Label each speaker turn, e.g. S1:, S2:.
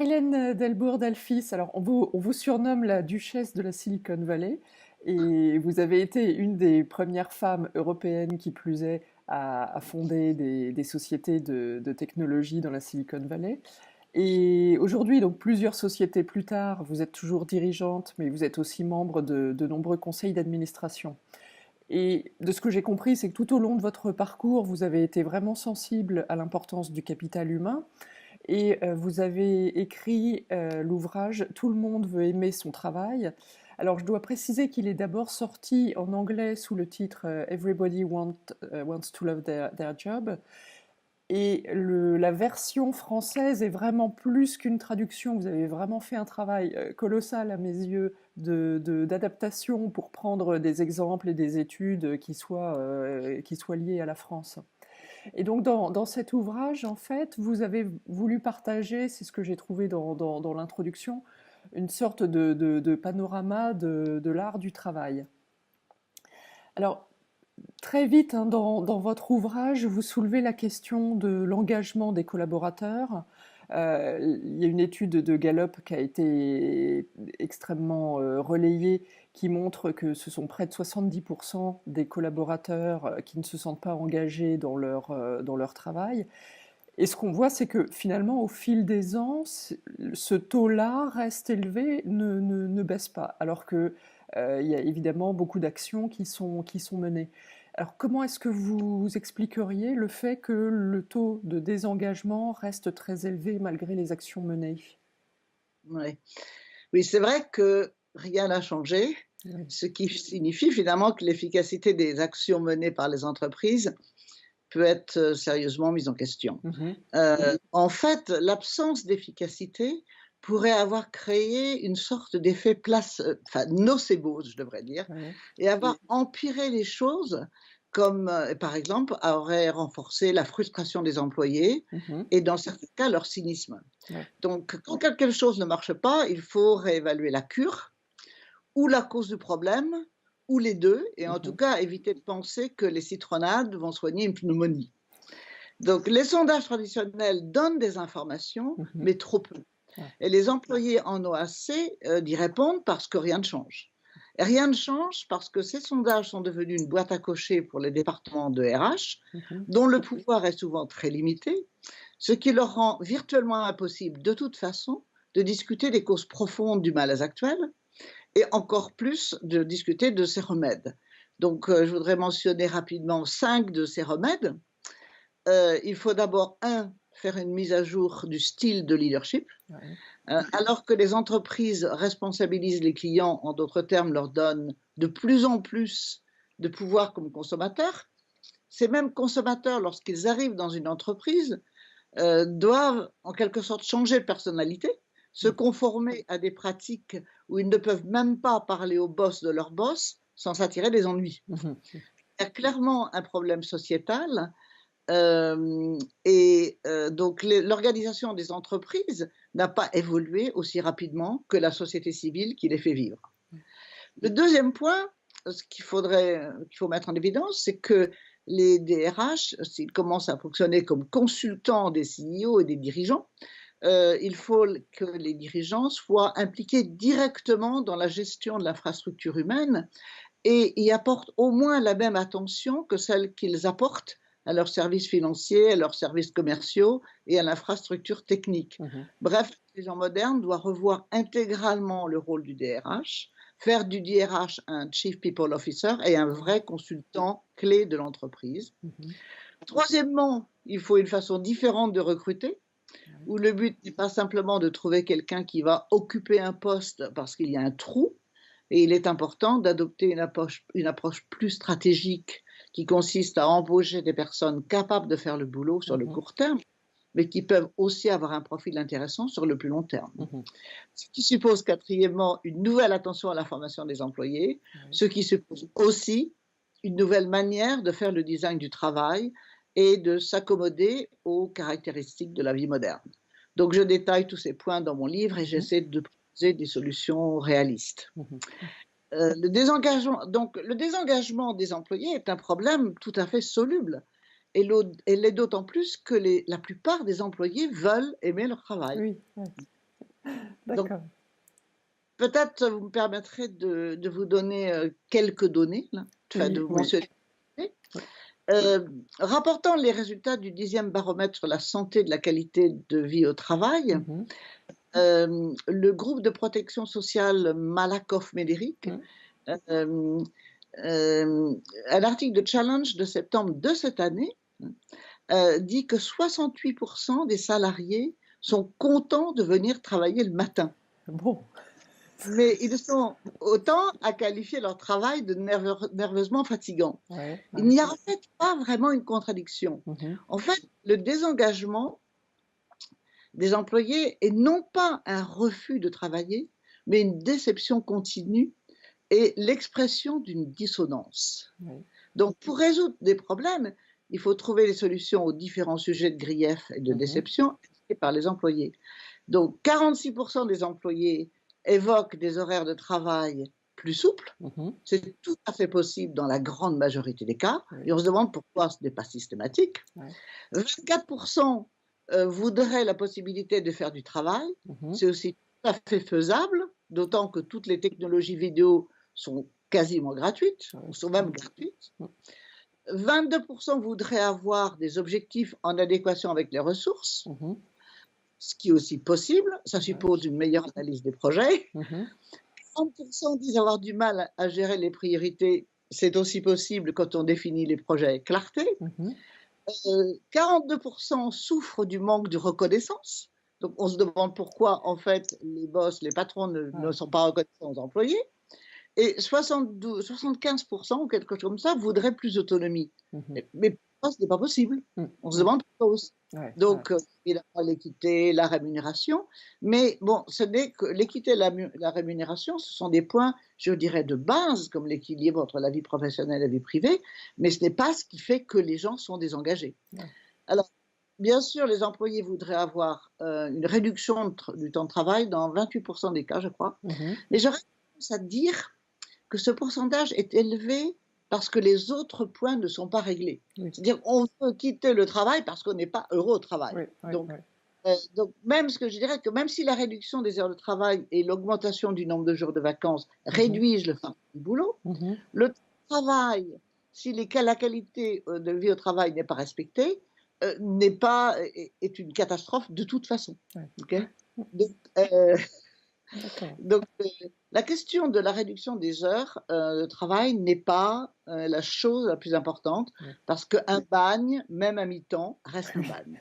S1: Marilène Delbourg-Dalphys. Alors, on vous surnomme la duchesse de la Silicon Valley et vous avez été une des premières femmes européennes, qui plus est, à fonder des sociétés de technologie dans la Silicon Valley. Et aujourd'hui, donc plusieurs sociétés plus tard, vous êtes toujours dirigeante, mais vous êtes aussi membre de nombreux conseils d'administration. Et de ce que j'ai compris, c'est que tout au long de votre parcours, vous avez été vraiment sensible à l'importance du capital humain. Et vous avez écrit l'ouvrage Tout le monde veut aimer son travail. Alors, je dois préciser qu'il est d'abord sorti en anglais sous le titre Everybody wants to love their job. Et la version française est vraiment plus qu'une traduction. Vous avez vraiment fait un travail colossal à mes yeux d'adaptation pour prendre des exemples et des études qui soient liées à la France. Et donc, dans cet ouvrage, en fait, vous avez voulu partager, c'est ce que j'ai trouvé dans l'introduction, une sorte de panorama de l'art du travail. Alors, très vite, hein, dans votre ouvrage, vous soulevez la question de l'engagement des collaborateurs. Il y a une étude de Gallup qui a été extrêmement relayée, qui montre que ce sont près de 70% des collaborateurs qui ne se sentent pas engagés dans leur travail. Et ce qu'on voit, c'est que finalement, au fil des ans, ce taux-là reste élevé, ne baisse pas, alors qu'il y a évidemment beaucoup d'actions qui sont menées. Alors, comment est-ce que vous expliqueriez le fait que le taux de désengagement reste très élevé malgré les actions menées?
S2: Ouais. Oui, c'est vrai que rien n'a changé,
S1: Oui.
S2: ce qui signifie finalement que l'efficacité des actions menées par les entreprises peut être sérieusement mise en question.
S1: Mhm.
S2: En fait, l'absence d'efficacité pourrait avoir créé une sorte d'effet enfin nocebo, je devrais dire,
S1: Oui.
S2: et avoir empiré les choses, comme par exemple aurait renforcé la frustration des employés
S1: Mhm.
S2: et dans certains cas leur cynisme.
S1: Ouais.
S2: Donc, quand quelque chose ne marche pas, il faut réévaluer la cure ou la cause du problème, ou les deux, et en tout
S1: Mhm.
S2: cas éviter de penser que les citronnades vont soigner une pneumonie. Donc, les sondages traditionnels donnent des informations,
S1: Mhm.
S2: mais trop peu.
S1: Ouais.
S2: Et les employés en ont assez d'y répondre parce que rien ne change. Et rien ne change parce que ces sondages sont devenus une boîte à cocher pour les départements de RH,
S1: Mhm.
S2: dont le pouvoir est souvent très limité, ce qui leur rend virtuellement impossible, de toute façon, de discuter des causes profondes du malaise actuel et encore plus de discuter de ses remèdes. Donc, je voudrais mentionner rapidement 5 de ces remèdes. Il faut d'abord, faire une mise à jour du style de leadership.
S1: Ouais.
S2: Alors que les entreprises responsabilisent les clients, en d'autres termes, leur donnent de plus en plus de pouvoir comme consommateurs, ces mêmes consommateurs, lorsqu'ils arrivent dans une entreprise, doivent en quelque sorte changer de personnalité, se conformer à des pratiques où ils ne peuvent même pas parler au boss de leur boss sans s'attirer des ennuis.
S1: Mhm.
S2: Il y a clairement un problème sociétal. Donc l'organisation des entreprises n'a pas évolué aussi rapidement que la société civile qui les fait vivre. Le deuxième point, ce qu'il faut mettre en évidence, c'est que les DRH, s'ils commencent à fonctionner comme consultants des CEO et des dirigeants, il faut que les dirigeants soient impliqués directement dans la gestion de l'infrastructure humaine et y apportent au moins la même attention que celle qu'ils apportent à leurs services financiers, à leurs services commerciaux et à l'infrastructure technique.
S1: Mhm.
S2: Bref, les gens modernes doivent revoir intégralement le rôle du DRH, faire du DRH un Chief People Officer et un vrai consultant clé de l'entreprise.
S1: Mhm.
S2: Troisièmement, il faut une façon différente de recruter,
S1: Ouais.
S2: où le but n'est pas simplement de trouver quelqu'un qui va occuper un poste parce qu'il y a un trou, et il est important d'adopter une approche plus stratégique qui consiste à embaucher des personnes capables de faire le boulot sur le
S1: Mhm.
S2: court terme, mais qui peuvent aussi avoir un profil intéressant sur le plus long terme.
S1: Mhm.
S2: Ce qui suppose, quatrièmement, une nouvelle attention à la formation des employés,
S1: Ouais.
S2: ce qui suppose aussi une nouvelle manière de faire le design du travail et de s'accommoder aux caractéristiques de la vie moderne. Donc, je détaille tous ces points dans mon livre et
S1: Mhm.
S2: j'essaie de proposer des solutions réalistes.
S1: Mhm.
S2: Le désengagement des employés est un problème tout à fait soluble. Et l'est d'autant plus que la plupart des employés veulent aimer leur travail.
S1: Oui. Ouais.
S2: Donc,
S1: D'accord.
S2: peut-être vous me permettrez de vous donner quelques données, là, enfin de
S1: Oui,
S2: vous
S1: oui,
S2: mentionner.
S1: oui.
S2: Rapportant les résultats du 10e baromètre sur la santé et de la qualité de vie au travail,
S1: Mhm,
S2: le groupe de protection sociale Malakoff-Médéric,
S1: mm.
S2: euh, un article de Challenge de septembre de cette année, dit que 68% des salariés sont contents de venir travailler le matin.
S1: Bon.
S2: Mais ils sont autant à qualifier leur travail de nerveusement fatigant.
S1: Ouais,
S2: Il
S1: ouais.
S2: n'y a en fait pas vraiment une contradiction.
S1: Mhm,
S2: En fait, le désengagement des employés est non pas un refus de travailler, mais une déception continue et l'expression d'une dissonance.
S1: ouais.
S2: Donc, pour résoudre des problèmes, il faut trouver des solutions aux différents sujets de grief et de
S1: Mhm,
S2: déception par les employés. Donc, 46% des employés évoquent des horaires de travail plus souples.
S1: mhm,
S2: C'est tout à fait possible dans la grande majorité des cas. Et
S1: oui,
S2: on se demande pourquoi ce n'est pas systématique.
S1: ouais.
S2: 24% voudraient la possibilité de faire du travail.
S1: Mhm,
S2: C'est aussi tout à fait faisable, d'autant que toutes les technologies vidéo sont quasiment gratuites,
S1: ouais,
S2: ou sont même gratuites. 22% voudraient avoir des objectifs en adéquation avec les ressources,
S1: mhm,
S2: ce qui est aussi possible. Ça
S1: ouais.
S2: suppose une meilleure analyse des projets.
S1: Mhm,
S2: 30% disent avoir du mal à gérer les priorités. C'est aussi possible quand on définit les projets avec clarté.
S1: mhm,
S2: 42% souffrent du manque de reconnaissance. Donc, on se demande pourquoi, en fait, les boss, les patrons ne
S1: ouais.
S2: sont pas reconnaissants aux employés. Et 75% ou quelque chose comme ça voudraient plus d'autonomie.
S1: Mhm,
S2: Mais ce n'est pas possible.
S1: mm,
S2: On se
S1: ouais,
S2: demande pourquoi aussi.
S1: ouais, ouais.
S2: Donc, évidemment, l'équité, la rémunération. Mais bon, ce n'est que l'équité et la rémunération, ce sont des points, je dirais, de base, comme l'équilibre entre la vie professionnelle et la vie privée, mais ce n'est pas ce qui fait que les gens sont désengagés.
S1: Ouais.
S2: Alors, bien sûr, les employés voudraient avoir une réduction du temps de travail dans 28% des cas, je crois.
S1: Mhm,
S2: Mais j'aurais tendance à dire que ce pourcentage est élevé parce que les autres points ne sont pas réglés.
S1: oui,
S2: C'est-à-dire on veut quitter le travail parce qu'on n'est pas heureux au travail.
S1: oui, oui,
S2: Donc,
S1: oui.
S2: même ce que je dirais que même si la réduction des heures de travail et l'augmentation du nombre de jours de vacances
S1: Mhm,
S2: réduisent le fardeau du boulot,
S1: mhm,
S2: le travail, si la qualité de vie au travail n'est pas respectée, est une catastrophe de toute façon.
S1: ouais.
S2: Okay. Donc,
S1: D'accord.
S2: donc, la question de la réduction des heures de travail n'est pas la chose la plus importante
S1: Ouais.
S2: parce qu'un bagne, même à mi-temps, reste un bagne.